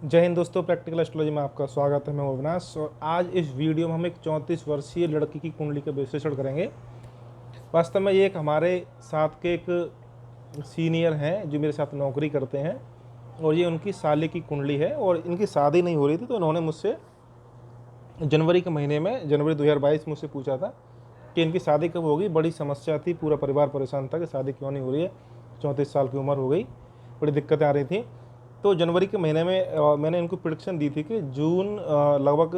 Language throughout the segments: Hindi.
जय हिंद दोस्तों, प्रैक्टिकल एस्ट्रोलॉजी में आपका स्वागत है। मैं अविनाश और आज इस वीडियो में हम एक 34 वर्षीय लड़की की कुंडली का विश्लेषण करेंगे। वास्तव में ये एक हमारे साथ के एक सीनियर हैं जो मेरे साथ नौकरी करते हैं और ये उनकी साले की कुंडली है और इनकी शादी नहीं हो रही थी, तो इन्होंने मुझसे जनवरी के महीने में जनवरी 2022 मुझसे पूछा था कि इनकी शादी कब होगी। बड़ी समस्या थी, पूरा परिवार परेशान था कि शादी क्यों नहीं हो रही है। 34 साल की उम्र हो गई, बड़ी दिक्कतें आ रही थी। तो जनवरी के महीने में मैंने इनको प्रिडिक्शन दी थी कि जून लगभग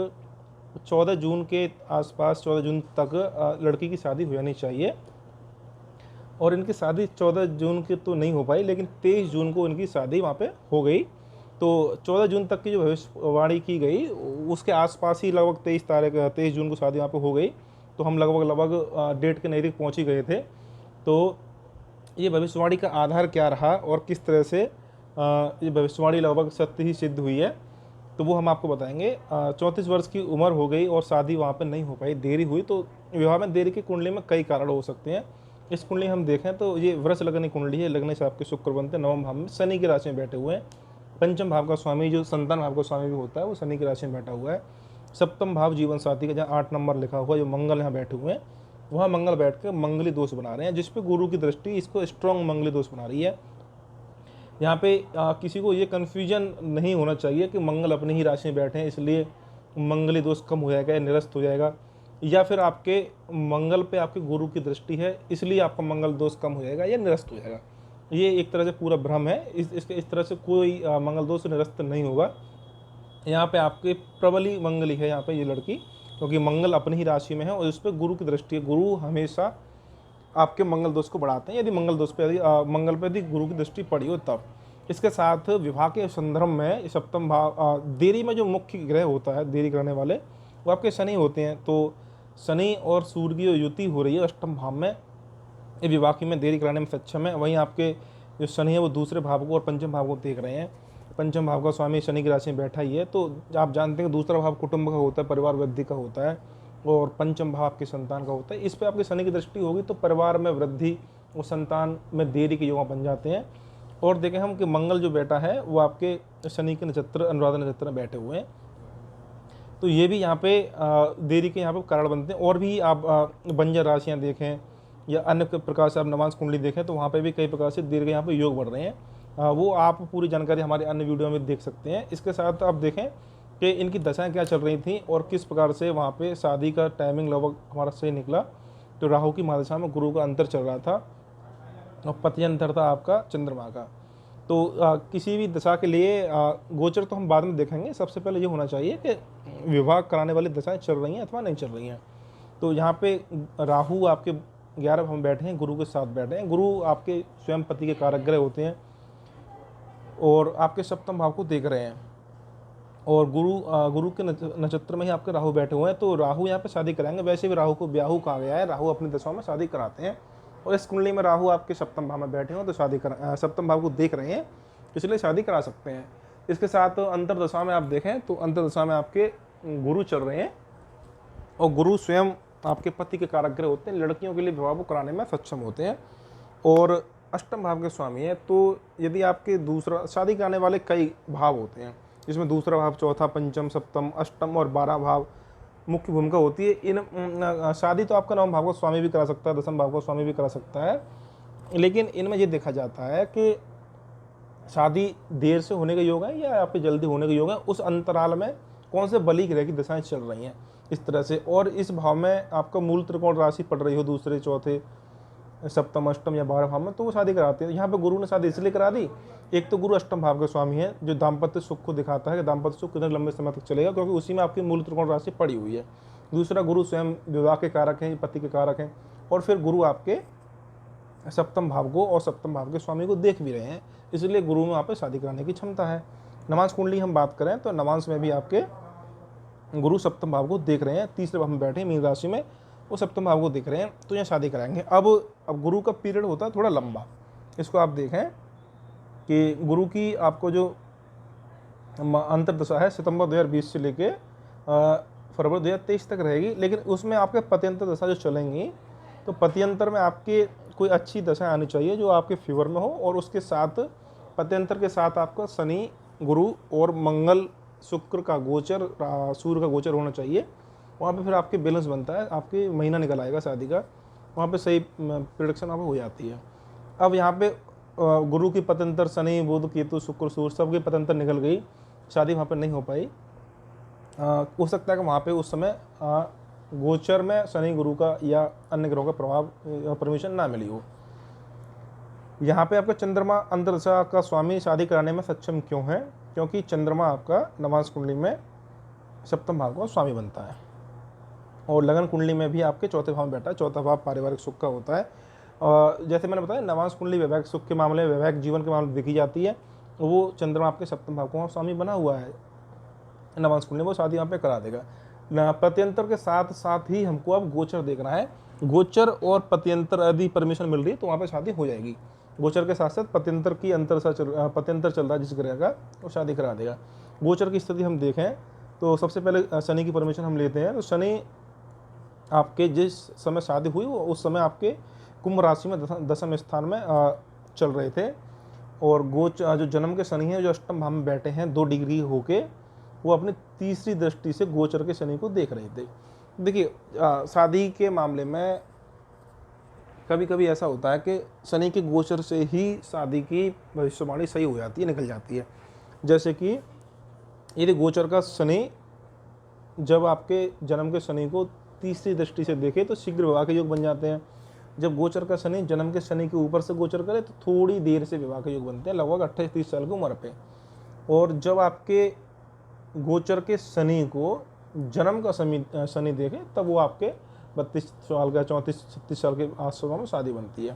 14 जून के आसपास 14 जून तक लड़की की शादी हो जानी चाहिए। और इनकी शादी 14 जून की तो नहीं हो पाई, लेकिन 23 जून को इनकी शादी वहाँ पे हो गई। तो 14 जून तक की जो भविष्यवाणी की गई उसके आसपास ही लगभग 23 जून को शादी वहाँ पे हो गई। तो हम लगभग डेट के नज़दीक पहुँच ही गए थे। तो ये भविष्यवाणी का आधार क्या रहा और किस तरह से ये भविष्यवाणी लगभग सत्य ही सिद्ध हुई है, तो वो हम आपको बताएंगे। 34 वर्ष की उम्र हो गई और शादी वहाँ पर नहीं हो पाई, देरी हुई। तो विवाह में देरी की कुंडली में कई कारण हो सकते हैं। इस कुंडली हम देखें तो ये वृष लग्न कुंडली है। लग्न से आपके शुक्र बनते हैं, नवम भाव में शनि की राशि में बैठे हुए हैं। पंचम भाव का स्वामी जो संतान भाव का स्वामी भी होता है वो शनि की राशि में बैठा हुआ है। सप्तम भाव जीवन साथी का जहाँ 8 नंबर लिखा हुआ है, जो मंगल यहाँ बैठे हुए हैं, वहाँ मंगल बैठ कर मंगली दोष बना रहे हैं, जिसपे गुरु की दृष्टि इसको स्ट्रॉन्ग मंगली दोष बना रही है। यहाँ पे किसी को ये कन्फ्यूजन नहीं होना चाहिए कि मंगल अपनी ही राशि में बैठे हैं इसलिए मंगली दोष कम हो जाएगा या निरस्त हो जाएगा, या फिर आपके मंगल पे आपके गुरु की दृष्टि है इसलिए आपका मंगल दोष कम हो जाएगा या निरस्त हो जाएगा। ये एक तरह से पूरा भ्रम है। इस तरह से कोई मंगल दोष निरस्त नहीं होगा। यहाँ पे आपके प्रबली मंगली है यहाँ पे ये लड़की, क्योंकि मंगल अपनी ही राशि में है और इस पर गुरु की दृष्टि है। गुरु हमेशा आपके मंगल दोष को बढ़ाते हैं। यदि मंगल दोष पे मंगल पे यदि गुरु की दृष्टि पड़ी हो तब। इसके साथ विवाह के संदर्भ में सप्तम भाव देरी में जो मुख्य ग्रह होता है देरी करने वाले, वो आपके शनि होते हैं। तो शनि और सूर्य की जो युति हो रही है अष्टम भाव में, ये विवाह की में देरी कराने में सक्षम है। वहीं आपके जो शनि है वो दूसरे भाव को और पंचम भाव को देख रहे हैं। पंचम भाव का स्वामी शनि की राशि में बैठा ही है। तो आप जानते हैं कि दूसरा भाव कुटुंब का होता है, परिवार वृद्धि का होता है, और पंचम भाव आपकी संतान का होता है। इस पर आपकी शनि की दृष्टि होगी तो परिवार में वृद्धि और संतान में देरी के योग बन जाते हैं। और देखें हम कि मंगल जो बैठा है वो आपके शनि के नक्षत्र अनुराधा नक्षत्र में बैठे हुए हैं। तो ये भी यहाँ पे देरी के यहाँ पे कारण बनते हैं। और भी आप बंजर राशियाँ देखें या अन्य प्रकार से आप नवांश कुंडली देखें तो वहाँ पे भी कई प्रकार से देरी के यहाँ पे योग बढ़ रहे हैं। वो आप पूरी जानकारी हमारे अन्य वीडियो में देख सकते हैं। इसके साथ आप देखें कि इनकी दशाएं क्या चल रही थी और किस प्रकार से वहाँ पे शादी का टाइमिंग लगभग हमारा सही निकला। तो राहु की महादशा में गुरु का अंतर चल रहा था और पति अंतर था आपका चंद्रमा का। तो किसी भी दशा के लिए गोचर तो हम बाद में देखेंगे। सबसे पहले ये होना चाहिए कि विवाह कराने वाली दशाएं चल रही हैं अथवा नहीं चल रही हैं। तो यहाँ पे राहु आपके 11 भाव में बैठे हैं, गुरु के साथ बैठे हैं। गुरु आपके स्वयं पति के कारक ग्रह होते हैं और आपके सप्तम भाव को देख रहे हैं। और गुरु के नक्षत्र में ही आपके राहु बैठे हुए हैं। तो राहु यहाँ पे शादी कराएंगे। वैसे भी राहु को ब्याहु कहा गया है, राहु अपनी दशाओं में शादी कराते हैं। और इस कुंडली में राहु आपके सप्तम भाव में बैठे हो तो सप्तम भाव को देख रहे हैं, इसलिए शादी करा सकते हैं। इसके साथ अंतरदशा में आप देखें तो अंतरदशा में आपके गुरु चल रहे हैं और गुरु स्वयं आपके पति के कारक ग्रह होते हैं। लड़कियों के लिए विवाह को कराने में सक्षम होते हैं और अष्टम भाव के स्वामी है। तो यदि आपके दूसरा शादी कराने वाले कई भाव होते हैं, जिसमें दूसरा भाव, चौथा, पंचम, सप्तम, अष्टम और 12 भाव मुख्य भूमिका होती है। इन शादी तो आपका नवम भाव का स्वामी भी करा सकता है, दसम भाव का स्वामी भी करा सकता है, लेकिन इनमें ये देखा जाता है कि शादी देर से होने का योग है या आप जल्दी होने का योग है, उस अंतराल में कौन से बली ग्रह की दशाएं चल रही हैं इस तरह से। और इस भाव में आपका मूल त्रिकोण राशि पड़ रही हो दूसरे, चौथे, सप्तम, अष्टम या 12 भाव में, तो वो शादी कराते हैं। यहाँ पे गुरु ने शादी इसलिए करा दी, एक तो गुरु अष्टम भाव के स्वामी है जो दाम्पत्य सुख को दिखाता है कि दाम्पत्य सुख कितने लंबे समय तक चलेगा, क्योंकि उसी में आपकी मूल त्रिकोण राशि पड़ी हुई है। दूसरा, गुरु स्वयं विवाह के कारक हैं, पति के कारक हैं। और फिर गुरु आपके सप्तम भाव को और सप्तम भाव के स्वामी को देख भी रहे हैं, इसलिए गुरु में वहाँ पे शादी कराने की क्षमता है। नवांश कुंडली हम बात करें तो नवांश में भी आपके गुरु सप्तम भाव को देख रहे हैं, तीसरे भाव में बैठे मीन राशि में, वो सप्तम भाव को देख रहे हैं, तो यहाँ शादी कराएंगे। अब गुरु का पीरियड होता है थोड़ा लंबा। इसको आप देखें कि गुरु की आपको जो अंतर्दशा है सितंबर 2020 से लेके फरवरी 2023 तक रहेगी, लेकिन उसमें आपके पत्यंतर दशा जो चलेंगी, तो पत्यंतर में आपके कोई अच्छी दशा आनी चाहिए जो आपके फेवर में हो। और उसके साथ पत्यंतर के साथ आपका शनि गुरु और मंगल शुक्र का गोचर, सूर्य का गोचर होना चाहिए। वहाँ पे फिर आपके बैलेंस बनता है, आपके महीना निकल आएगा शादी का, वहाँ पे सही प्रिडिक्शन वहाँ पे हो जाती है। अब यहाँ पे गुरु की पतंतर, शनि बुध केतु शुक्र सूर्य सबकी पतंतर निकल गई, शादी वहाँ पे नहीं हो पाई। हो सकता है कि वहाँ पे उस समय गोचर में शनि गुरु का या अन्य ग्रहों का प्रभाव परमिशन ना मिली हो। यहाँ पे आपका चंद्रमा अंतर्दशा का स्वामी शादी कराने में सक्षम क्यों है? क्योंकि चंद्रमा आपका नवांश कुंडली में सप्तम भाव का स्वामी बनता है और लगन कुंडली में भी आपके चौथे भाव में बैठा है। चौथा भाव पारिवारिक सुख का होता है। और जैसे मैंने बताया, नवांश कुंडली वैवाहिक सुख के मामले, वैवाहिक जीवन के मामले देखी जाती है। वो चंद्रमा आपके सप्तम भाव का स्वामी बना हुआ है नवांश कुंडली, वो शादी यहाँ पे करा देगा। प्रत्यंतर के साथ साथ ही हमको अब गोचर देखना है। गोचर और प्रत्यंतर यदि परमिशन मिल रही है तो वहाँ पे शादी हो जाएगी। गोचर के साथ साथ प्रत्यंतर की प्रत्यंतर चल रहा है जिस ग्रह का, वो शादी करा देगा। गोचर की स्थिति हम देखें तो सबसे पहले शनि की परमिशन हम लेते हैं। तो शनि आपके जिस समय शादी हुई वो उस समय आपके कुंभ राशि में दसम स्थान में चल रहे थे। और जो जन्म के शनि हैं, जो अष्टम भाव में बैठे हैं 2 डिग्री होके, वो अपनी तीसरी दृष्टि से गोचर के शनि को देख रहे थे। देखिए, शादी के मामले में कभी कभी ऐसा होता है कि शनि के गोचर से ही शादी की भविष्यवाणी सही हो जाती है, निकल जाती है। जैसे कि यदि गोचर का शनि जब आपके जन्म के शनि को तीसरी दृष्टि से देखे तो शीघ्र विवाह के योग बन जाते हैं। जब गोचर का शनि जन्म के शनि के ऊपर से गोचर करे तो थोड़ी देर से विवाह के योग बनते हैं, लगभग 28-30 साल की उम्र पे। और जब आपके गोचर के शनि को जन्म का शनि देखे तब वो आपके 32 साल का 34-36 साल के आसपास में शादी बनती है।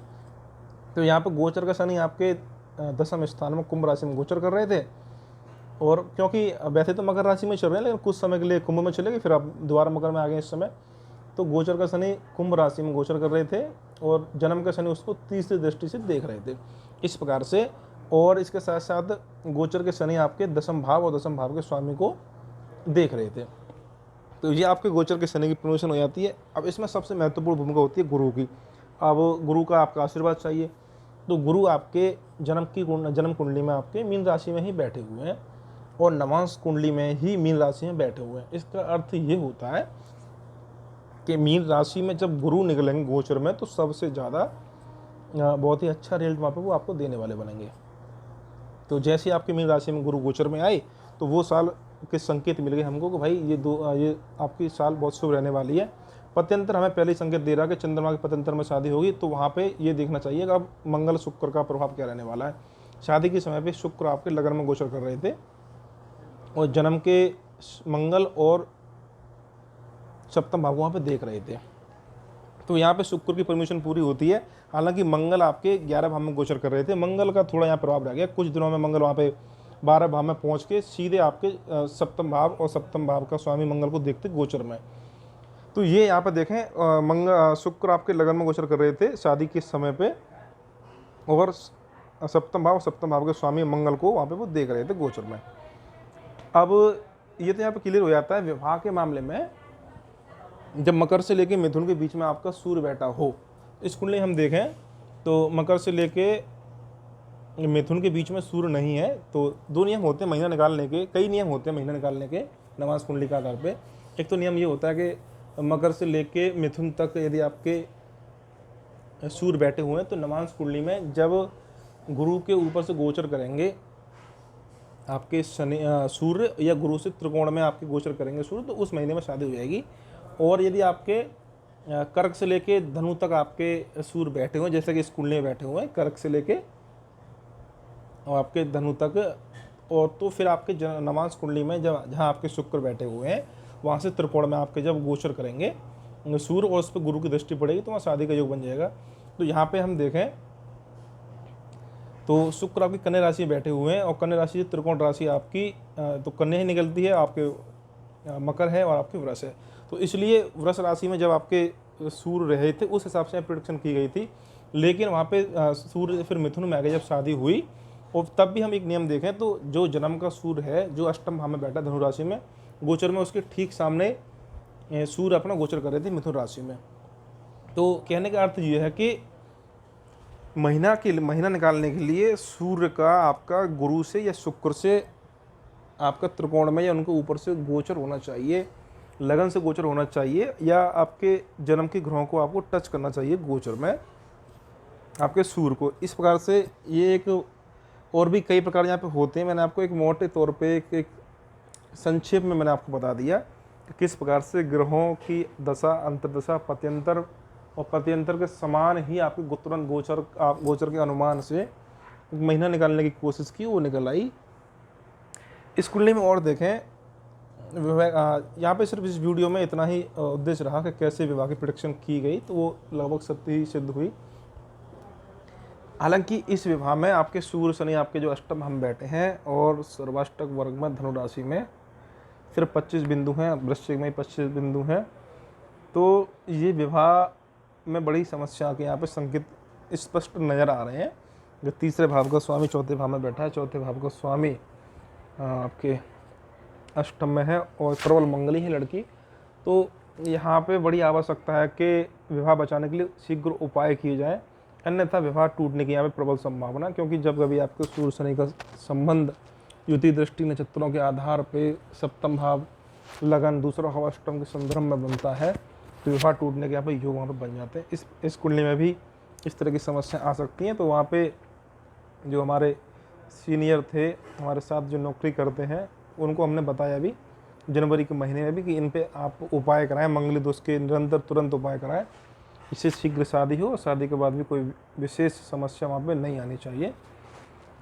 तो यहाँ पर गोचर का शनि आपके दसम स्थान में कुंभ राशि में गोचर कर रहे थे। और क्योंकि वैसे तो मकर राशि में चल रहे हैं, लेकिन कुछ समय के लिए कुंभ में चले गए, फिर आप दोबारा मकर में आ गए इस समय। तो गोचर का शनि कुंभ राशि में गोचर कर रहे थे और जन्म का शनि उसको तीसरी दृष्टि से देख रहे थे, इस प्रकार से। और इसके साथ साथ गोचर के शनि आपके दसम भाव और दसम भाव के स्वामी को देख रहे थे। तो ये आपके गोचर के शनि की प्रमोशन हो जाती है। अब इसमें सबसे महत्वपूर्ण भूमिका होती है गुरु की। अब गुरु का आपका आशीर्वाद चाहिए। तो गुरु आपके जन्म कुंडली में आपके मीन राशि में ही बैठे हुए हैं और नवांश कुंडली में ही मीन राशि में बैठे हुए हैं। इसका अर्थ ये होता है कि मीन राशि में जब गुरु निकलेंगे गोचर में तो सबसे ज़्यादा बहुत ही अच्छा रिजल्ट वहाँ पर वो आपको देने वाले बनेंगे। तो जैसे आपके मीन राशि में गुरु गोचर में आए तो वो साल के संकेत मिल गए हमको कि भाई ये आपकी साल बहुत शुभ रहने वाली है। पत्यंतर हमें पहले ही संकेत दे रहा है कि चंद्रमा के पत्यंतर में शादी होगी, तो वहाँ पे ये देखना चाहिए कि अब मंगल शुक्र का प्रभाव क्या रहने वाला है। शादी के समय पे शुक्र आपके लगन में गोचर कर रहे थे और जन्म के मंगल और सप्तम भाव वहाँ पे देख रहे थे। तो यहाँ पे शुक्र की परमिशन पूरी होती है। हालांकि मंगल आपके 11 भाव में गोचर कर रहे थे, मंगल का थोड़ा यहाँ प्रभाव रह गया। कुछ दिनों में मंगल वहाँ पे 12 भाव में पहुँच के सीधे आपके सप्तम भाव और सप्तम भाव का स्वामी मंगल को देखते गोचर में। तो ये यहाँ पे देखें, शुक्र आपके लगन में गोचर कर रहे थे शादी के समय पे और सप्तम भाव के स्वामी मंगल को वहाँ पे वो देख रहे थे गोचर में। अब ये तो यहाँ पे क्लियर हो जाता है। विवाह के मामले में जब मकर से लेके मिथुन के बीच में आपका सूर्य बैठा हो, इस कुंडली हम देखें तो मकर से लेके मिथुन के बीच में सूर्य नहीं है, तो 2 नियम होते हैं महीना निकालने के। कई नियम होते हैं महीना निकालने के नवांश कुंडली के आधार पे। एक तो नियम ये होता है कि मकर से लेके मिथुन तक यदि आपके सूर्य बैठे हुए हैं तो नवांश कुंडली में जब गुरु के ऊपर से गोचर करेंगे आपके सूर्य या गुरु से त्रिकोण में आपके गोचर करेंगे सूर्य, तो उस महीने में शादी हो जाएगी। और यदि आपके कर्क से लेके धनु तक आपके सूर्य बैठे हुए, जैसे कि इस कुंडली में बैठे हुए हैं कर्क से लेके और आपके धनु तक, और तो फिर आपके नवांश कुंडली में जहाँ आपके शुक्र बैठे हुए हैं वहाँ से त्रिकोण में आपके जब गोचर करेंगे सूर्य और उस पर गुरु की दृष्टि पड़ेगी तो वहाँ शादी का योग बन जाएगा। तो यहाँ पे हम देखें तो शुक्र आपकी कन्या राशि में बैठे हुए हैं और कन्या राशि से त्रिकोण राशि आपकी तो कन्या ही निकलती है, आपके मकर है और आपकी वृष है। तो इसलिए वृष राशि में जब आपके सूर्य रहे थे उस हिसाब से प्रेडिक्शन की गई थी। लेकिन वहाँ पे सूर्य फिर मिथुन में आ गए जब शादी हुई, और तब भी हम एक नियम देखें तो जो जन्म का सूर्य है जो अष्टम भाव में बैठा धनु राशि में गोचर में, उसके ठीक सामने सूर्य अपना गोचर कर रहे थे मिथुन राशि में। तो कहने का अर्थ ये है कि महीना निकालने के लिए सूर्य का आपका गुरु से या शुक्र से आपका त्रिकोण में या उनके ऊपर से गोचर होना चाहिए, लगन से गोचर होना चाहिए, या आपके जन्म के ग्रहों को आपको टच करना चाहिए गोचर में आपके सूर्य को। इस प्रकार से ये एक और भी कई प्रकार यहाँ पे होते हैं। मैंने आपको एक मोटे तौर पे एक संक्षेप में मैंने आपको बता दिया कि किस प्रकार से ग्रहों की दशा, अंतर्दशा, पत्यंतर और पत्यंतर के समान ही आपके तुरंत गोचर के अनुमान से महीना निकालने की कोशिश की, वो निकल आई। इस कुंडली में और देखें, यहाँ पे सिर्फ इस वीडियो में इतना ही उद्देश्य रहा कि कैसे विवाह की प्रेडिक्शन की गई, तो वो लगभग सत्य ही सिद्ध हुई। हालांकि इस विवाह में आपके सूर्य शनि आपके जो अष्टम हम बैठे हैं और सर्वाष्टक वर्ग में धनु राशि में सिर्फ 25 बिंदु हैं, वृश्चिक में 25 बिंदु हैं, तो ये विवाह में बड़ी समस्या के यहाँ पे संकेत स्पष्ट नज़र आ रहे हैं। जो तीसरे भाव का स्वामी चौथे भाव में बैठा है, चौथे भाव का स्वामी आपके अष्टम में है और प्रबल मंगली है लड़की, तो यहाँ पे बड़ी आवश्यकता है कि विवाह बचाने के लिए शीघ्र उपाय किए जाएँ, अन्यथा विवाह टूटने की यहाँ पे प्रबल संभावना। क्योंकि जब कभी आपके सूर्य शनि का संबंध युति दृष्टि नक्षत्रों के आधार पे सप्तम भाव लगन दूसरा भाव अष्टम के संदर्भ में बनता है, तो विवाह टूटने के यहाँ पे योग वहाँ पे बन जाते हैं। इस कुंडली में भी इस तरह की समस्या आ सकती हैं। तो वहाँ पे जो हमारे सीनियर थे, हमारे साथ जो नौकरी करते हैं, उनको हमने बताया भी जनवरी के महीने में भी कि इन पे आप उपाय कराएं, मंगली दोष के निरंतर तुरंत उपाय कराएं, इससे शीघ्र शादी हो और शादी के बाद भी कोई विशेष समस्या वहाँ पे नहीं आनी चाहिए।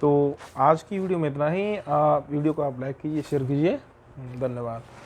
तो आज की वीडियो में इतना ही। वीडियो को आप लाइक कीजिए, शेयर कीजिए। धन्यवाद।